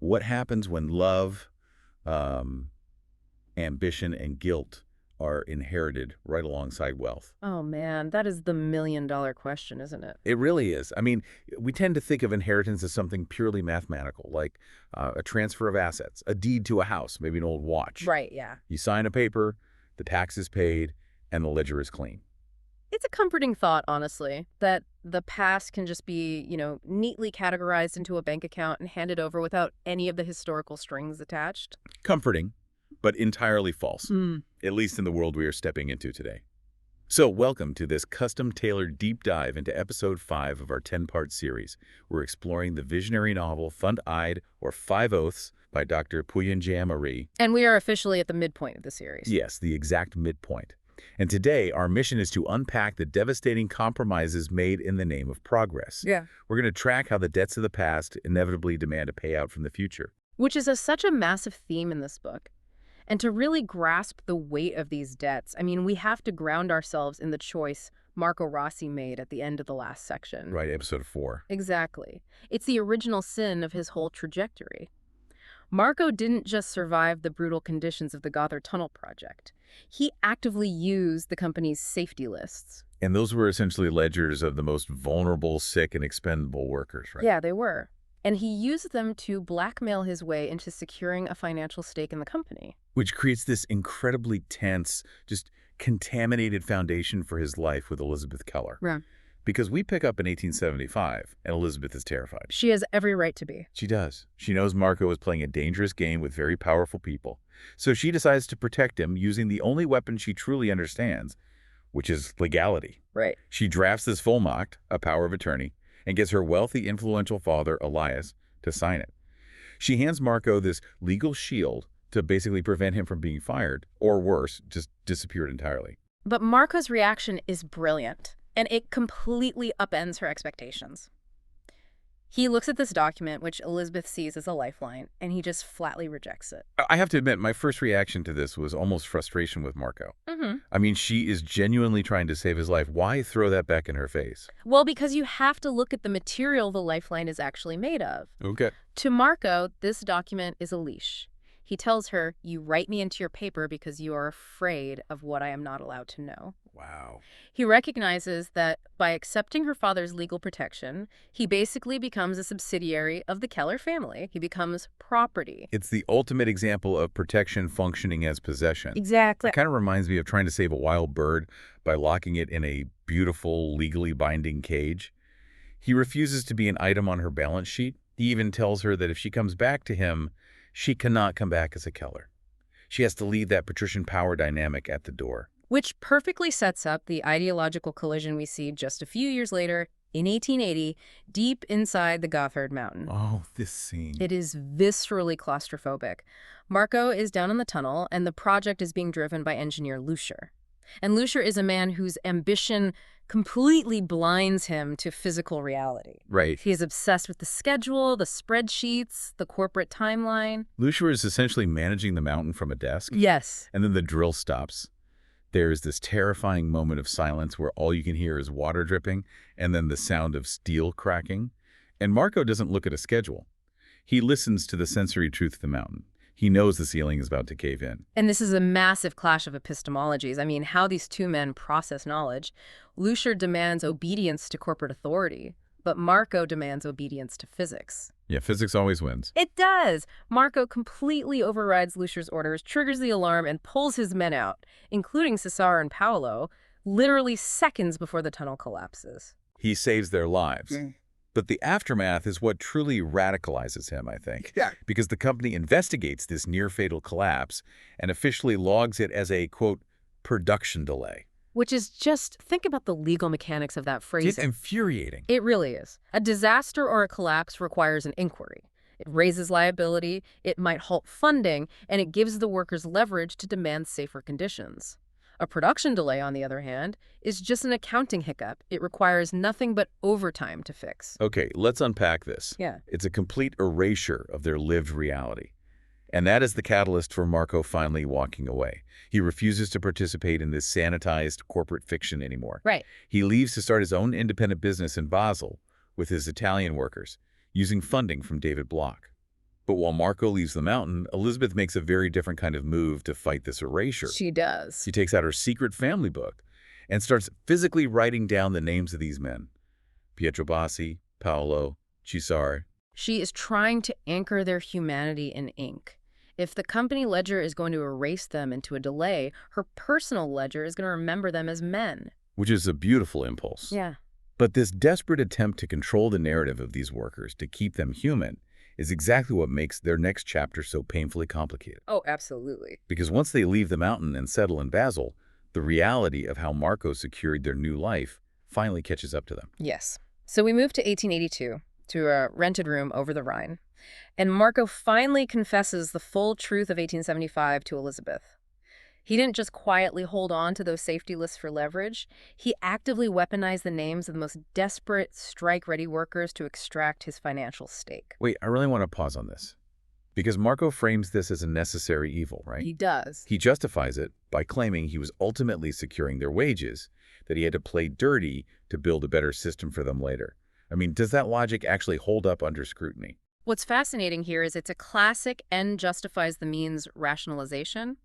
What happens when love, um, ambition, and guilt are inherited right alongside wealth? Oh man, that is the million-dollar question, isn't it? It really is. I mean, we tend to think of inheritance as something purely mathematical, like a transfer of assets, a deed to a house, maybe an old watch. Right, yeah. You sign a paper, the tax is paid, and the ledger is clean. It's a comforting thought, honestly, that the past can just be, neatly categorized into a bank account and handed over without any of the historical strings attached. Comforting, but entirely false, at least in the world we are stepping into today. So welcome to this custom-tailored deep dive into episode 5 of our 10-part series. We're exploring the visionary novel Fünf Eide, or Five Oaths, by Dr. Pooyan Ghamari. And we are officially at the midpoint of the series. Yes, the exact midpoint. And today, our mission is to unpack the devastating compromises made in the name of progress. Yeah. We're going to track how the debts of the past inevitably demand a payout from the future. Which is such a massive theme in this book. And to really grasp the weight of these debts, we have to ground ourselves in the choice Marco Rossi made at the end of the last section. Right, episode 4. Exactly. It's the original sin of his whole trajectory. Marco didn't just survive the brutal conditions of the Gotthard Tunnel project. He actively used the company's safety lists. And those were essentially ledgers of the most vulnerable, sick, and expendable workers, right? Yeah, they were. And he used them to blackmail his way into securing a financial stake in the company. Which creates this incredibly tense, just contaminated foundation for his life with Elisabeth Keller. Yeah. Because we pick up in 1875, and Elisabeth is terrified. She has every right to be. She does. She knows Marco is playing a dangerous game with very powerful people. So she decides to protect him using the only weapon she truly understands, which is legality. Right. She drafts this Vollmacht, a power of attorney, and gets her wealthy, influential father, Elias, to sign it. She hands Marco this legal shield to basically prevent him from being fired, or worse, just disappeared entirely. But Marco's reaction is brilliant, and it completely upends her expectations. He looks at this document, which Elisabeth sees as a lifeline, and he just flatly rejects it. I have to admit, my first reaction to this was almost frustration with Marco. She is genuinely trying to save his life. Why throw that back in her face? Well, because you have to look at the material the lifeline is actually made of. Okay. To Marco, this document is a leash. He tells her, "You write me into your paper because you are afraid of what I am not allowed to know." Wow. He recognizes that by accepting her father's legal protection, he basically becomes a subsidiary of the Keller family. He becomes property. It's the ultimate example of protection functioning as possession. Exactly. It kind of reminds me of trying to save a wild bird by locking it in a beautiful, legally binding cage. He refuses to be an item on her balance sheet. He even tells her that if she comes back to him, she cannot come back as a Keller. She has to leave that patrician power dynamic at the door. Which perfectly sets up the ideological collision we see just a few years later, in 1880, deep inside the Gotthard Mountain. Oh, this scene. It is viscerally claustrophobic. Marco is down in the tunnel, and the project is being driven by engineer Luscher. And Luscher is a man whose ambition completely blinds him to physical reality. Right. He is obsessed with the schedule, the spreadsheets, the corporate timeline. Luscher is essentially managing the mountain from a desk. Yes. And then the drill stops. There's this terrifying moment of silence where all you can hear is water dripping and then the sound of steel cracking. And Marco doesn't look at a schedule. He listens to the sensory truth of the mountain. He knows the ceiling is about to cave in. And this is a massive clash of epistemologies. How these two men process knowledge. Luscher demands obedience to corporate authority, but Marco demands obedience to physics. Yeah, physics always wins. It does! Marco completely overrides Luscher's orders, triggers the alarm, and pulls his men out, including Cesar and Paolo, literally seconds before the tunnel collapses. He saves their lives. But the aftermath is what truly radicalizes him, I think. Yeah. Because the company investigates this near-fatal collapse and officially logs it as a, quote, production delay. Which is just, think about the legal mechanics of that phrase. It's infuriating. It really is. A disaster or a collapse requires an inquiry. It raises liability, it might halt funding, and it gives the workers leverage to demand safer conditions. A production delay, on the other hand, is just an accounting hiccup. It requires nothing but overtime to fix. Okay, let's unpack this. Yeah. It's a complete erasure of their lived reality. And that is the catalyst for Marco finally walking away. He refuses to participate in this sanitized corporate fiction anymore. Right. He leaves to start his own independent business in Basel with his Italian workers, using funding from David Bloch. But while Marco leaves the mountain, Elisabeth makes a very different kind of move to fight this erasure. She does. She takes out her secret family book and starts physically writing down the names of these men. Pietro Bassi, Paolo, Cesare. She is trying to anchor their humanity in ink. If the company ledger is going to erase them into a delay, her personal ledger is going to remember them as men. Which is a beautiful impulse. Yeah. But this desperate attempt to control the narrative of these workers, to keep them human, is exactly what makes their next chapter so painfully complicated. Oh, absolutely. Because once they leave the mountain and settle in Basel, the reality of how Marco secured their new life finally catches up to them. Yes. So we move to 1882, to a rented room over the Rhine, and Marco finally confesses the full truth of 1875 to Elisabeth. He didn't just quietly hold on to those safety lists for leverage. He actively weaponized the names of the most desperate, strike-ready workers to extract his financial stake. Wait, I really want to pause on this. Because Marco frames this as a necessary evil, right? He does. He justifies it by claiming he was ultimately securing their wages, that he had to play dirty to build a better system for them later. I mean, does that logic actually hold up under scrutiny? What's fascinating here is it's a classic end justifies the means rationalization,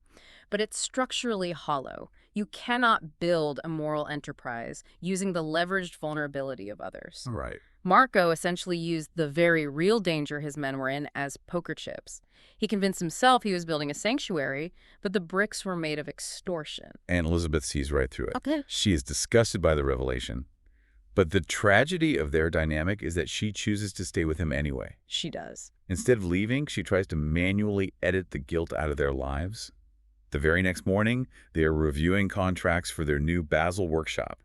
but it's structurally hollow. You cannot build a moral enterprise using the leveraged vulnerability of others. Right. Marco essentially used the very real danger his men were in as poker chips. He convinced himself he was building a sanctuary, but the bricks were made of extortion. And Elisabeth sees right through it. Okay. She is disgusted by the revelation. But the tragedy of their dynamic is that she chooses to stay with him anyway. She does. Instead of leaving, she tries to manually edit the guilt out of their lives. The very next morning, they are reviewing contracts for their new Basel workshop,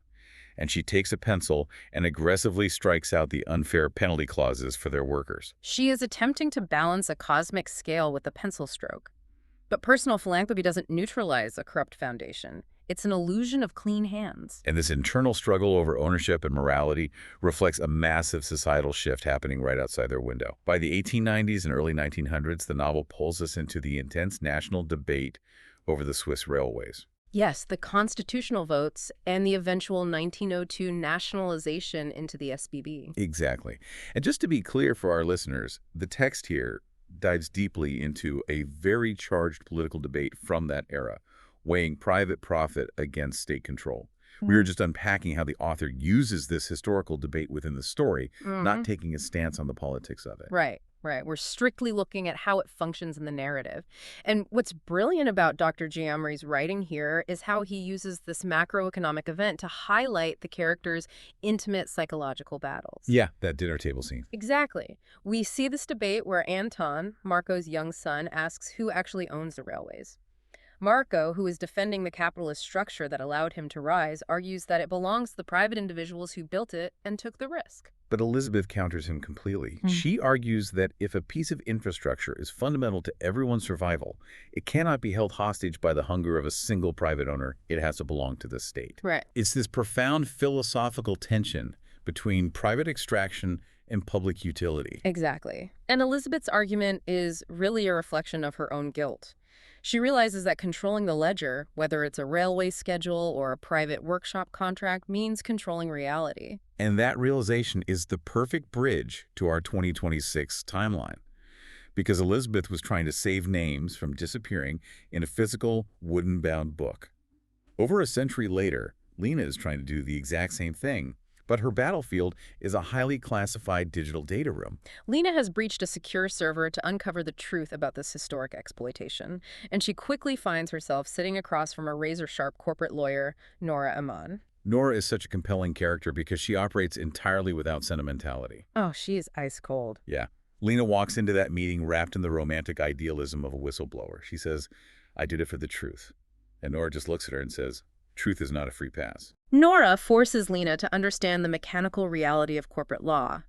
and she takes a pencil and aggressively strikes out the unfair penalty clauses for their workers. She is attempting to balance a cosmic scale with a pencil stroke. But personal philanthropy doesn't neutralize a corrupt foundation. It's an illusion of clean hands. And this internal struggle over ownership and morality reflects a massive societal shift happening right outside their window. By the 1890s and early 1900s, the novel pulls us into the intense national debate over the Swiss railways. Yes, the constitutional votes and the eventual 1902 nationalization into the SBB. Exactly. And just to be clear for our listeners, the text here dives deeply into a very charged political debate from that era, weighing private profit against state control. We were just unpacking how the author uses this historical debate within the story, not taking a stance on the politics of it. Right. We're strictly looking at how it functions in the narrative. And what's brilliant about Dr. Ghamari's writing here is how he uses this macroeconomic event to highlight the characters' intimate psychological battles. Yeah, that dinner table scene. Exactly. We see this debate where Anton, Marco's young son, asks who actually owns the railways. Marco, who is defending the capitalist structure that allowed him to rise, argues that it belongs to the private individuals who built it and took the risk. But Elisabeth counters him completely. She argues that if a piece of infrastructure is fundamental to everyone's survival, it cannot be held hostage by the hunger of a single private owner. It has to belong to the state. Right. It's this profound philosophical tension between private extraction and public utility. Exactly. And Elisabeth's argument is really a reflection of her own guilt. She realizes that controlling the ledger, whether it's a railway schedule or a private workshop contract, means controlling reality. And that realization is the perfect bridge to our 2026 timeline. Because Elisabeth was trying to save names from disappearing in a physical, wooden-bound book. Over a century later, Lena is trying to do the exact same thing, but her battlefield is a highly classified digital data room. Lena has breached a secure server to uncover the truth about this historic exploitation, and she quickly finds herself sitting across from a razor-sharp corporate lawyer, Nora Ammann. Nora is such a compelling character because she operates entirely without sentimentality. Oh, she is ice cold. Yeah. Lena walks into that meeting wrapped in the romantic idealism of a whistleblower. She says, "I did it for the truth." And Nora just looks at her and says, "Truth is not a free pass." Nora forces Lena to understand the mechanical reality of corporate law.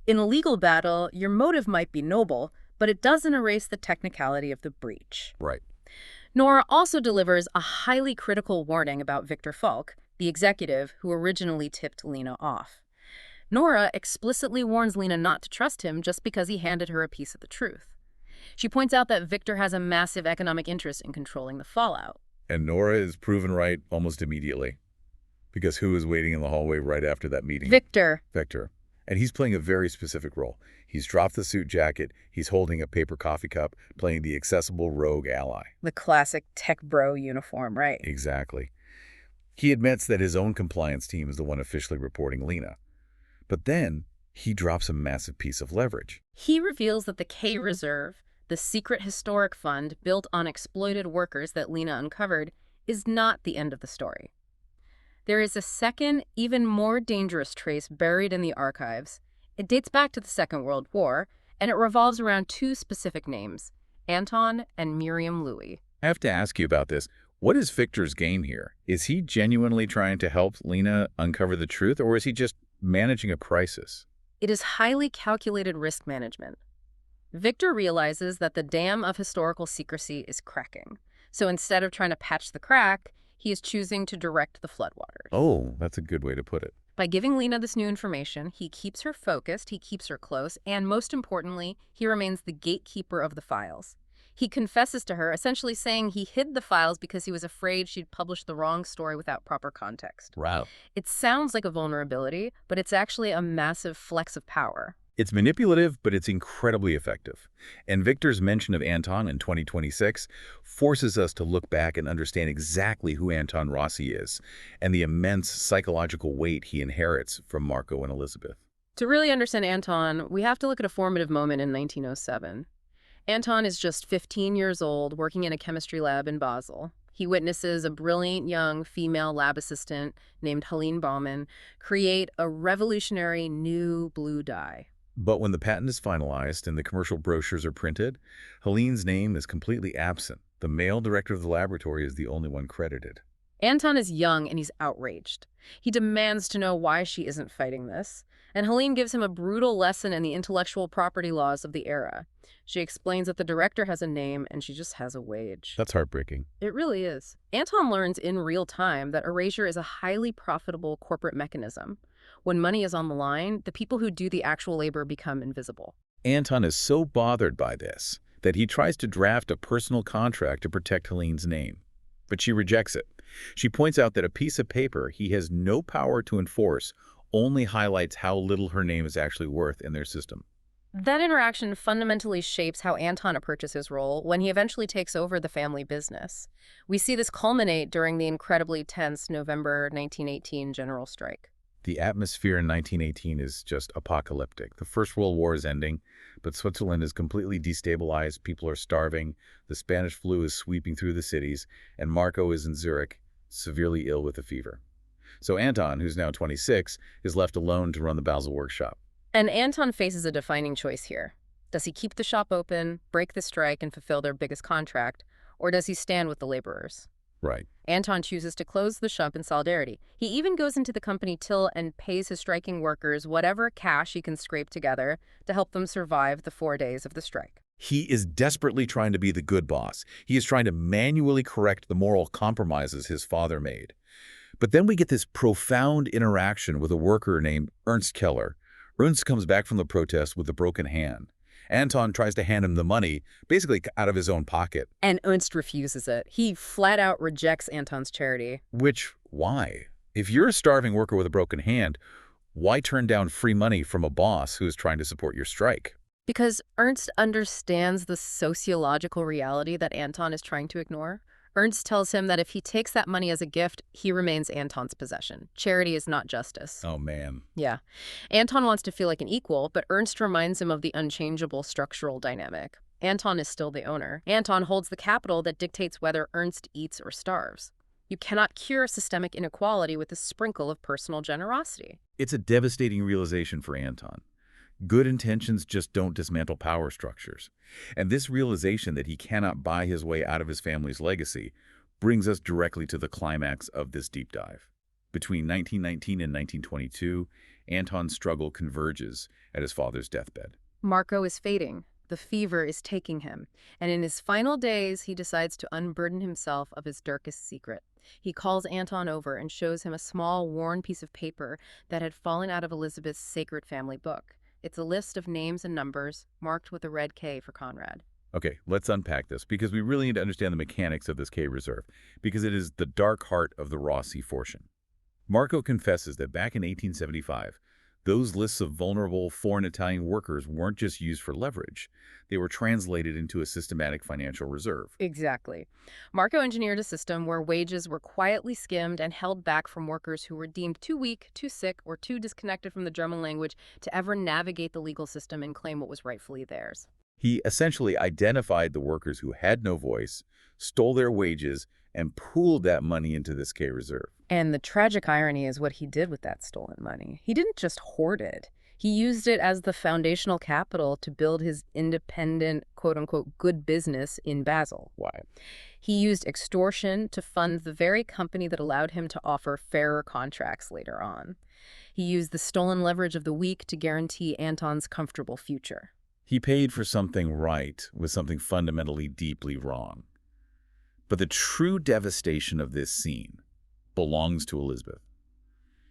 In a legal battle, your motive might be noble, but it doesn't erase the technicality of the breach. Right. Nora also delivers a highly critical warning about Viktor Falk, the executive who originally tipped Lena off. Nora explicitly warns Lena not to trust him just because he handed her a piece of the truth. She points out that Viktor has a massive economic interest in controlling the fallout. And Nora is proven right almost immediately. Because who is waiting in the hallway right after that meeting? Viktor. Victor. And he's playing a very specific role. He's dropped the suit jacket, he's holding a paper coffee cup, playing the accessible rogue ally. The classic tech bro uniform, right? Exactly. He admits that his own compliance team is the one officially reporting Lena. But then, he drops a massive piece of leverage. He reveals that the K Reserve, the secret historic fund built on exploited workers that Lena uncovered, is not the end of the story. There is a second, even more dangerous trace buried in the archives. It dates back to the Second World War, and it revolves around two specific names, Anton and Miriam Louis. I have to ask you about this. What is Victor's game here? Is he genuinely trying to help Lena uncover the truth, or is he just managing a crisis? It is highly calculated risk management. Victor realizes that the dam of historical secrecy is cracking. So instead of trying to patch the crack, he is choosing to direct the floodwaters. Oh, that's a good way to put it. By giving Lena this new information, he keeps her focused, he keeps her close, and most importantly, he remains the gatekeeper of the files. He confesses to her, essentially saying he hid the files because he was afraid she'd publish the wrong story without proper context. Wow. It sounds like a vulnerability, but it's actually a massive flex of power. It's manipulative, but it's incredibly effective. And Victor's mention of Anton in 2026 forces us to look back and understand exactly who Anton Rossi is and the immense psychological weight he inherits from Marco and Elisabeth. To really understand Anton, we have to look at a formative moment in 1907. Anton is just 15 years old, working in a chemistry lab in Basel. He witnesses a brilliant young female lab assistant named Helene Baumann create a revolutionary new blue dye. But when the patent is finalized and the commercial brochures are printed, Helene's name is completely absent. The male director of the laboratory is the only one credited. Anton is young and he's outraged. He demands to know why she isn't fighting this, and Helene gives him a brutal lesson in the intellectual property laws of the era. She explains that the director has a name and she just has a wage. That's heartbreaking. It really is. Anton learns in real time that erasure is a highly profitable corporate mechanism. When money is on the line, the people who do the actual labor become invisible. Anton is so bothered by this that he tries to draft a personal contract to protect Helene's name. But she rejects it. She points out that a piece of paper he has no power to enforce only highlights how little her name is actually worth in their system. That interaction fundamentally shapes how Anton approaches his role when he eventually takes over the family business. We see this culminate during the incredibly tense November 1918 general strike. The atmosphere in 1918 is just apocalyptic. The First World War is ending, but Switzerland is completely destabilized. People are starving. The Spanish flu is sweeping through the cities, and Marco is in Zurich, severely ill with a fever. So Anton, who's now 26, is left alone to run the Basel workshop. And Anton faces a defining choice here. Does he keep the shop open, break the strike, and fulfill their biggest contract, or does he stand with the laborers? Right. Anton chooses to close the shop in solidarity. He even goes into the company till and pays his striking workers whatever cash he can scrape together to help them survive the 4 days of the strike. He is desperately trying to be the good boss. He is trying to manually correct the moral compromises his father made. But then we get this profound interaction with a worker named Ernst Keller. Ernst comes back from the protest with a broken hand. Anton tries to hand him the money, basically out of his own pocket. And Ernst refuses it. He flat out rejects Anton's charity. Why? If you're a starving worker with a broken hand, why turn down free money from a boss who is trying to support your strike? Because Ernst understands the sociological reality that Anton is trying to ignore. Ernst tells him that if he takes that money as a gift, he remains Anton's possession. Charity is not justice. Oh, man. Yeah. Anton wants to feel like an equal, but Ernst reminds him of the unchangeable structural dynamic. Anton is still the owner. Anton holds the capital that dictates whether Ernst eats or starves. You cannot cure systemic inequality with a sprinkle of personal generosity. It's a devastating realization for Anton. Good intentions just don't dismantle power structures. And this realization that he cannot buy his way out of his family's legacy brings us directly to the climax of this deep dive. Between 1919 and 1922, Anton's struggle converges at his father's deathbed. Marco is fading. The fever is taking him. And in his final days, he decides to unburden himself of his darkest secret. He calls Anton over and shows him a small, worn piece of paper that had fallen out of Elisabeth's sacred family book. It's a list of names and numbers, marked with a red K for Conrad. Okay, let's unpack this, because we really need to understand the mechanics of this K reserve, because it is the dark heart of the Rossi fortune. Marco confesses that back in 1875, Those lists of vulnerable foreign Italian workers weren't just used for leverage. They were translated into a systematic financial reserve. Exactly. Marco engineered a system where wages were quietly skimmed and held back from workers who were deemed too weak, too sick, or too disconnected from the German language to ever navigate the legal system and claim what was rightfully theirs. He essentially identified the workers who had no voice, stole their wages, and pooled that money into this K reserve. And the tragic irony is what he did with that stolen money. He didn't just hoard it. He used it as the foundational capital to build his independent, quote-unquote, good business in Basel. Why? He used extortion to fund the very company that allowed him to offer fairer contracts later on. He used the stolen leverage of the weak to guarantee Anton's comfortable future. He paid for something right with something fundamentally deeply wrong. But the true devastation of this scene belongs to Elisabeth.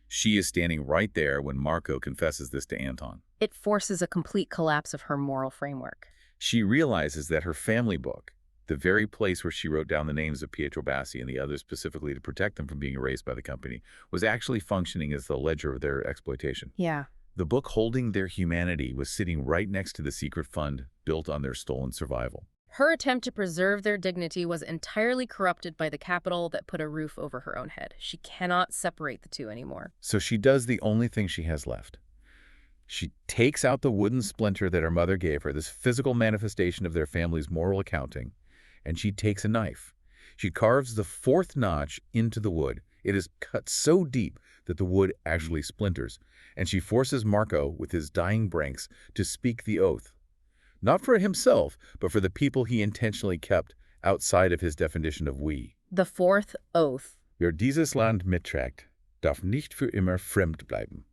She is standing right there when Marco confesses this to Anton. It forces a complete collapse of her moral framework. She realizes that her family book, the very place where she wrote down the names of Pietro Bassi and the others specifically to protect them from being erased by the company, was actually functioning as the ledger of their exploitation. Yeah. The book holding their humanity was sitting right next to the secret fund built on their stolen survival. Her attempt to preserve their dignity was entirely corrupted by the capital that put a roof over her own head. She cannot separate the two anymore. So she does the only thing she has left. She takes out the wooden splinter that her mother gave her, this physical manifestation of their family's moral accounting, and she takes a knife. She carves the fourth notch into the wood. It is cut so deep that the wood actually splinters, and she forces Marco, with his dying breaths, to speak the oath. Not for himself, but for the people he intentionally kept outside of his definition of we. The fourth oath. Wer dieses Land mitträgt, darf nicht für immer fremd bleiben.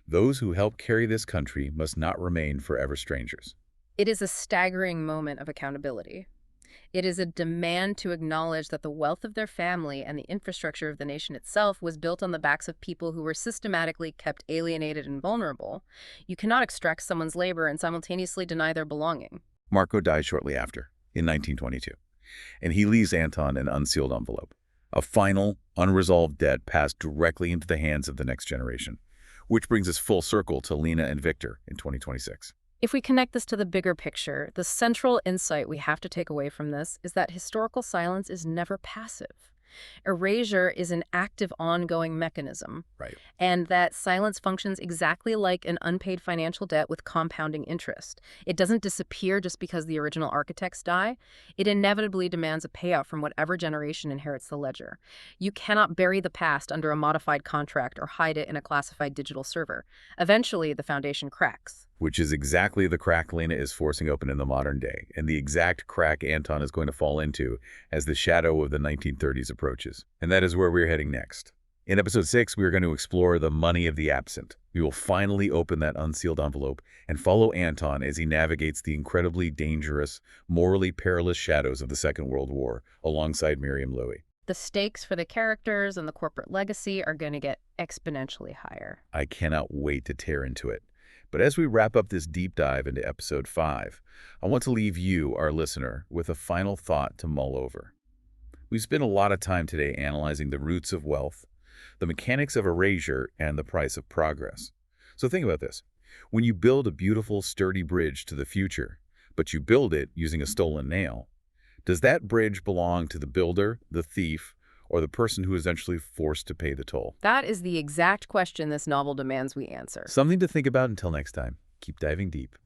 Those who help carry this country must not remain forever strangers. It is a staggering moment of accountability. It is a demand to acknowledge that the wealth of their family and the infrastructure of the nation itself was built on the backs of people who were systematically kept alienated and vulnerable. You cannot extract someone's labor and simultaneously deny their belonging. Marco died shortly after, in 1922, and he leaves Anton an unsealed envelope, a final, unresolved debt passed directly into the hands of the next generation, which brings us full circle to Lena and Viktor in 2026. If we connect this to the bigger picture, the central insight we have to take away from this is that historical silence is never passive. Erasure is an active, ongoing mechanism. Right. And that silence functions exactly like an unpaid financial debt with compounding interest. It doesn't disappear just because the original architects die. It inevitably demands a payout from whatever generation inherits the ledger. You cannot bury the past under a modified contract or hide it in a classified digital server. Eventually, the foundation cracks. Which is exactly the crack Lena is forcing open in the modern day, and the exact crack Anton is going to fall into as the shadow of the 1930s approaches. And that is where we're heading next. In episode 6, we are going to explore the money of the absent. We will finally open that unsealed envelope and follow Anton as he navigates the incredibly dangerous, morally perilous shadows of the Second World War alongside Miriam Louis. The stakes for the characters and the corporate legacy are going to get exponentially higher. I cannot wait to tear into it. But as we wrap up this deep dive into episode 5, I want to leave you, our listener, with a final thought to mull over. We've spent a lot of time today analyzing the roots of wealth, the mechanics of erasure, and the price of progress. So think about this. When you build a beautiful, sturdy bridge to the future, but you build it using a stolen nail, does that bridge belong to the builder, the thief, or the person who is eventually forced to pay the toll? That is the exact question this novel demands we answer. Something to think about until next time. Keep diving deep.